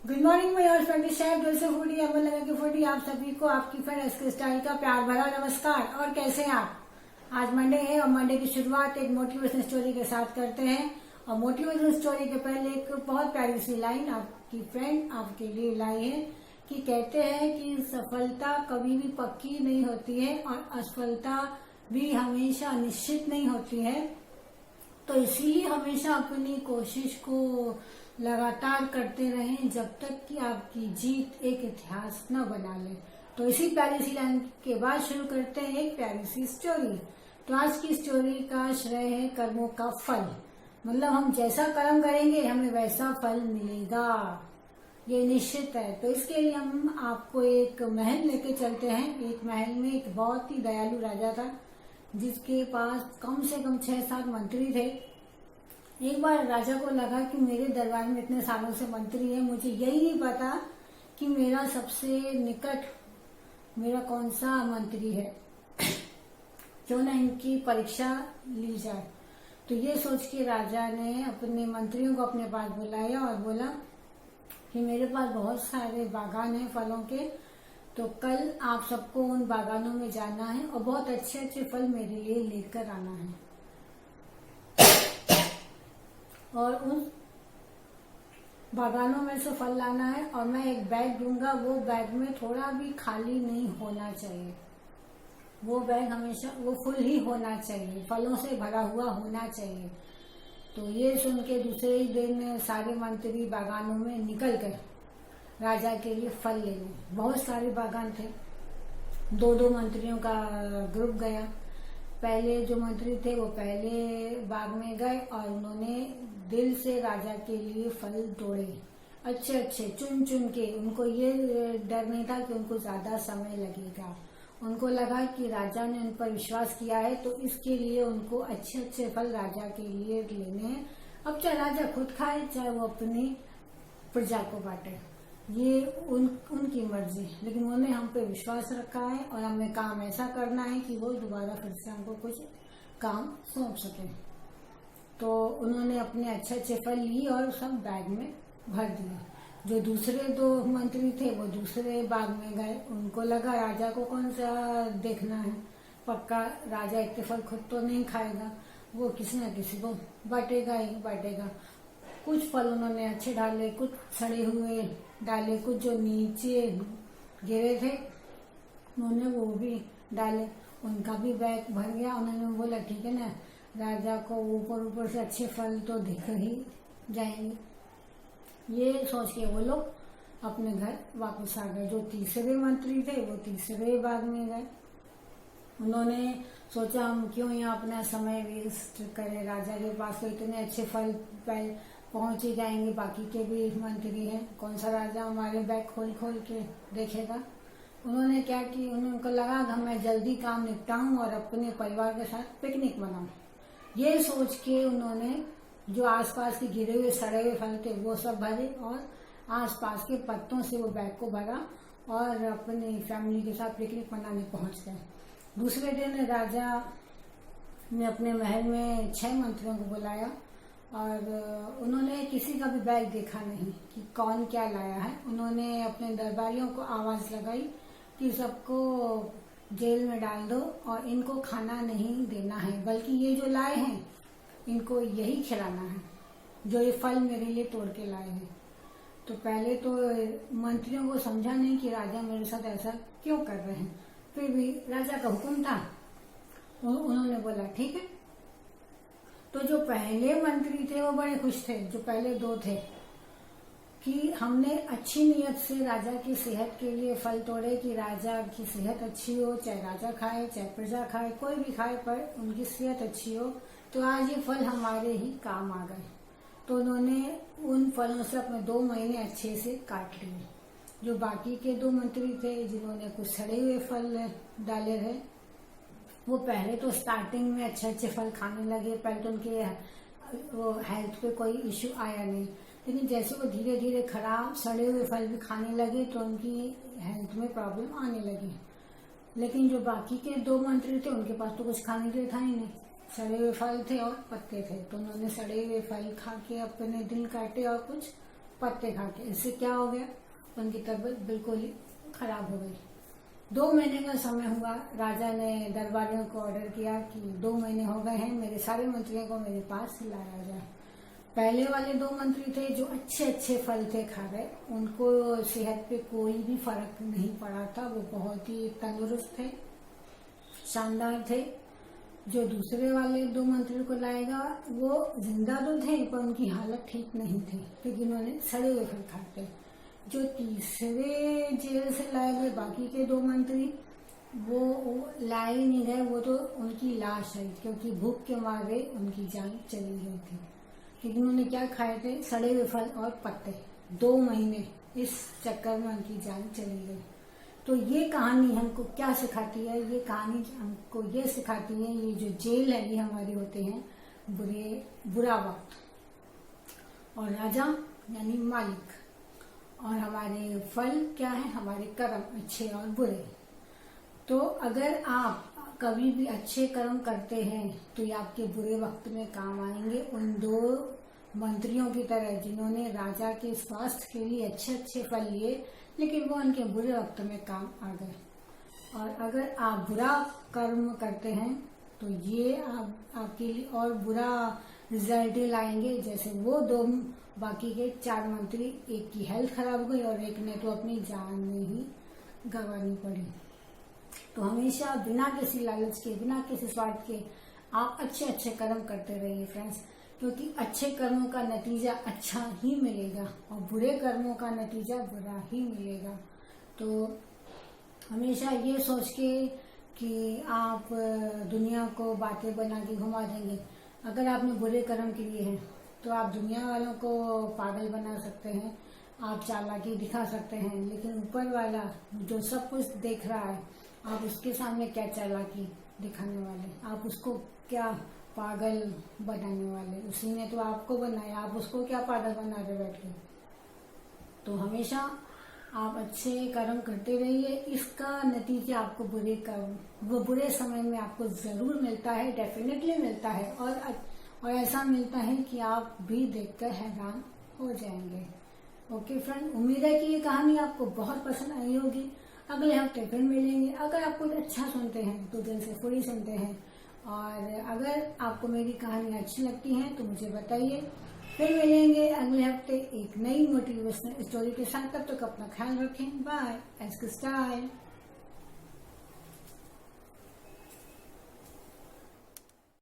Good morning my your friend chef डोसे foodie अमन लगा के फूडी आप सभी को आपकी फ्रेंड एसके स्टाइल का प्यार भरा नमस्कार। और कैसे हैं आप? आज मंडे है और मंडे की शुरुआत एक मोटिवेशन स्टोरी के साथ करते हैं। और मोटिवेशन स्टोरी के पहले एक बहुत प्यारी सी लाइन आपकी फ्रेंड आपके लिए लाई है कि कहते हैं कि सफलता कभी भी पक्की नहीं होती है और असफलता भी हमेशा निश्चित नहीं होती है। तो इसीलिए हमेशा अपनी कोशिश को लगातार करते रहें जब तक कि आपकी जीत एक इतिहास न बना ले। तो इसी प्यारी सी लाइन के बाद शुरू करते हैं एक प्यारी सी स्टोरी। तो आज की स्टोरी का श्रेय है कर्मों का फल। मतलब हम जैसा कर्म करेंगे हमें वैसा फल मिलेगा, ये निश्चित है। तो इसके लिए हम आपको एक महल लेके चलते हैं। एक महल में एक बहुत ही दयालु राजा था जिसके पास कम से कम 6-7 मंत्री थे। एक बार राजा को लगा कि मेरे दरबार में इतने सालों से मंत्री हैं, मुझे यही नहीं पता कि मेरा सबसे निकट मेरा कौन सा मंत्री है, क्यों ना इनकी परीक्षा ली जाए। तो ये सोच के राजा ने अपने मंत्रियों को अपने पास बुलाया और बोला कि मेरे पास बहुत सारे बागान हैं फलों के, तो कल आप सबको उन बागानों में जाना है और बहुत अच्छे अच्छे फल मेरे लिए लेकर आना है। और उन बागानों में से फल लाना है और मैं एक बैग दूंगा, वो बैग में थोड़ा भी खाली नहीं होना चाहिए। वो बैग हमेशा वो फुल ही होना चाहिए, फलों से भरा हुआ होना चाहिए। तो ये सुन के दूसरे ही दिन सारे मंत्री बागानों में निकल गए राजा के लिए फल लेने। बहुत सारे बागान थे, 2-2 मंत्रियों का ग्रुप गया। पहले जो मंत्री थे वो पहले बाग में गए और उन्होंने दिल से राजा के लिए फल तोड़े, अच्छे अच्छे चुन चुन के। उनको ये डर नहीं था कि उनको ज्यादा समय लगेगा। उनको लगा कि राजा ने उन पर विश्वास किया है, तो इसके लिए उनको अच्छे अच्छे फल राजा के लिए लेने हैं। अब चाहे राजा खुद खाए चाहे वो अपनी प्रजा को बांटे, ये उनकी मर्जी, लेकिन उन्होंने हम पे विश्वास रखा है और हमें काम ऐसा करना है कि वो दोबारा फिर से हमको कुछ काम सौंप सके। तो उन्होंने अपने अच्छे अच्छे फल लिए और सब बैग में भर दिए। जो दूसरे 2 मंत्री थे वो दूसरे बाग में गए। उनको लगा राजा को कौन सा देखना है, पक्का राजा इतने फल खुद तो नहीं खाएगा, वो किसी न किसी को बांटेगा ही बांटेगा। कुछ फल उन्होंने अच्छे डाले, कुछ सड़े हुए डाले, कुछ जो नीचे गिरे थे उन्होंने वो भी डाले। उनका भी बैग भर गया। उन्होंने बोला ठीक है ना, राजा को ऊपर ऊपर से अच्छे फल तो दिख ही जाएंगे। ये सोच के वो लोग अपने घर वापस आ गए। जो तीसरे मंत्री थे वो तीसरे बाग में गए। उन्होंने सोचा हम क्यों यहाँ अपना समय वेस्ट करें, राजा के पास तो इतने अच्छे फल पहुंच ही जाएंगे, बाकी के भी मंत्री हैं, कौन सा राजा हमारे बैग खोल खोल के देखेगा। उन्होंने क्या कि उनको लगा कि मैं जल्दी काम निपटाऊं और अपने परिवार के साथ पिकनिक मनाऊं। ये सोच के उन्होंने जो आसपास के गिरे हुए सड़े हुए फल थे वो सब भरे और आसपास के पत्तों से वो बैग को भरा और अपनी फैमिली के साथ पिकनिक मनाने पहुंच गए। दूसरे दिन राजा ने अपने महल में 6 मंत्रियों को बुलाया और उन्होंने किसी का भी बैग देखा नहीं कि कौन क्या लाया है। उन्होंने अपने दरबारियों को आवाज लगाई कि सबको जेल में डाल दो और इनको खाना नहीं देना है, बल्कि ये जो लाए हैं इनको यही खिलाना है, जो ये फल मेरे लिए तोड़ के लाए हैं। तो पहले तो मंत्रियों को समझा नहीं कि राजा मेरे साथ ऐसा क्यों कर रहे हैं, फिर भी राजा का हुक्म था, उन्होंने बोला ठीक है। तो जो पहले मंत्री थे वो बड़े खुश थे, जो पहले 2 थे, कि हमने अच्छी नीयत से राजा की सेहत के लिए फल तोड़े कि राजा की सेहत अच्छी हो, चाहे राजा खाए चाहे प्रजा खाए, कोई भी खाए पर उनकी सेहत अच्छी हो। तो आज ये फल हमारे ही काम आ गए। तो उन्होंने उन फलों से अपने 2 महीने अच्छे से काट लिए। जो बाकी के 2 मंत्री थे जिन्होंने कुछ सड़े हुए फल डाले थे, वो पहले तो स्टार्टिंग में अच्छे अच्छे फल खाने लगे। पहले तो उनके वो हेल्थ पे कोई इश्यू आया नहीं, लेकिन जैसे वो धीरे धीरे खराब सड़े हुए फल भी खाने लगे तो उनकी हेल्थ में प्रॉब्लम आने लगी। लेकिन जो बाकी के 2 मंत्री थे उनके पास तो कुछ खाने के लिए था ही नहीं, सड़े हुए फल थे और पत्ते थे। तो उन्होंने सड़े हुए फल खा के अपने दिन काटे और कुछ पत्ते खा के। इससे क्या हो गया, उनकी तबीयत बिल्कुल ही खराब हो गई। 2 महीने का समय हुआ, राजा ने दरबारियों को ऑर्डर किया कि 2 महीने हो गए हैं, मेरे सारे मंत्रियों को मेरे पास लाया जाए। पहले वाले 2 मंत्री थे जो अच्छे अच्छे फल थे खा रहे, उनको सेहत पे कोई भी फर्क नहीं पड़ा था, वो बहुत ही तंदुरुस्त थे, शानदार थे। जो दूसरे वाले 2 मंत्रियों को लाएगा वो जिंदा तो थे पर उनकी हालत ठीक नहीं थी क्योंकि उन्होंने सड़े हुए फल खाते। जो तीसरे जेल से लाए गए बाकी के 2 मंत्री वो लाए ही नहीं गए, वो तो उनकी लाश आई क्योंकि भूख के मारे उनकी जान चली गई थी। क्योंकि उन्होंने क्या खाए थे, सड़े हुए फल और पत्ते। 2 महीने इस चक्कर में उनकी जान चली गई। तो ये कहानी हमको क्या सिखाती है, ये कहानी हमको ये सिखाती है, ये जो जेल है ये हमारे होते हैं बुरा वक्त, और राजा यानी मालिक, और हमारे फल क्या है, हमारे कर्म अच्छे और बुरे। तो अगर आप कभी भी अच्छे कर्म करते हैं तो ये आपके बुरे वक्त में काम आएंगे, उन 2 मंत्रियों की तरह जिन्होंने राजा के स्वास्थ्य के लिए अच्छे अच्छे फल लिए लेकिन वो उनके बुरे वक्त में काम आ गए। और अगर आप बुरा कर्म करते हैं तो ये आपके लिए और बुरा रिजल्ट लाएंगे। जैसे वो 2 बाकी के 4 मंत्री, एक की हेल्थ खराब हो गई और एक ने तो अपनी जान में ही गंवानी पड़ी। तो हमेशा बिना किसी लालच के, बिना किसी स्वार्थ के आप अच्छे अच्छे कर्म करते रहिए फ्रेंड्स, क्योंकि अच्छे कर्मों का नतीजा अच्छा ही मिलेगा और बुरे कर्मों का नतीजा बुरा ही मिलेगा। तो हमेशा ये सोच के कि आप दुनिया को बातें बना के घुमा देंगे। अगर आपने बुरे कर्म किए हैं तो आप दुनिया वालों को पागल बना सकते हैं, आप चालाकी दिखा सकते हैं, लेकिन ऊपर वाला जो सब कुछ देख रहा है आप उसके सामने क्या चालाकी दिखाने वाले, आप उसको क्या पागल बनाने वाले। उसी ने तो आपको बनाया, आप उसको क्या पागल बना रहे बैठ के। तो हमेशा आप अच्छे कर्म करते रहिए, इसका नतीजा आपको वो बुरे समय में आपको जरूर मिलता है, डेफिनेटली मिलता है, और ऐसा मिलता है कि आप भी देखकर हैरान हो जाएंगे। ओके फ्रेंड, उम्मीद है कि ये कहानी आपको बहुत पसंद आई होगी। अगले हफ्ते फिर मिलेंगे। अगर आप कुछ अच्छा सुनते हैं तो दिल से पूरी सुनते हैं, और अगर आपको मेरी कहानी अच्छी लगती है तो मुझे बताइए। फिर मिलेंगे अगले हफ्ते एक नई मोटिवेशनल स्टोरी के साथ। तब तक अपना ख्याल रखें। बाय। Ask style.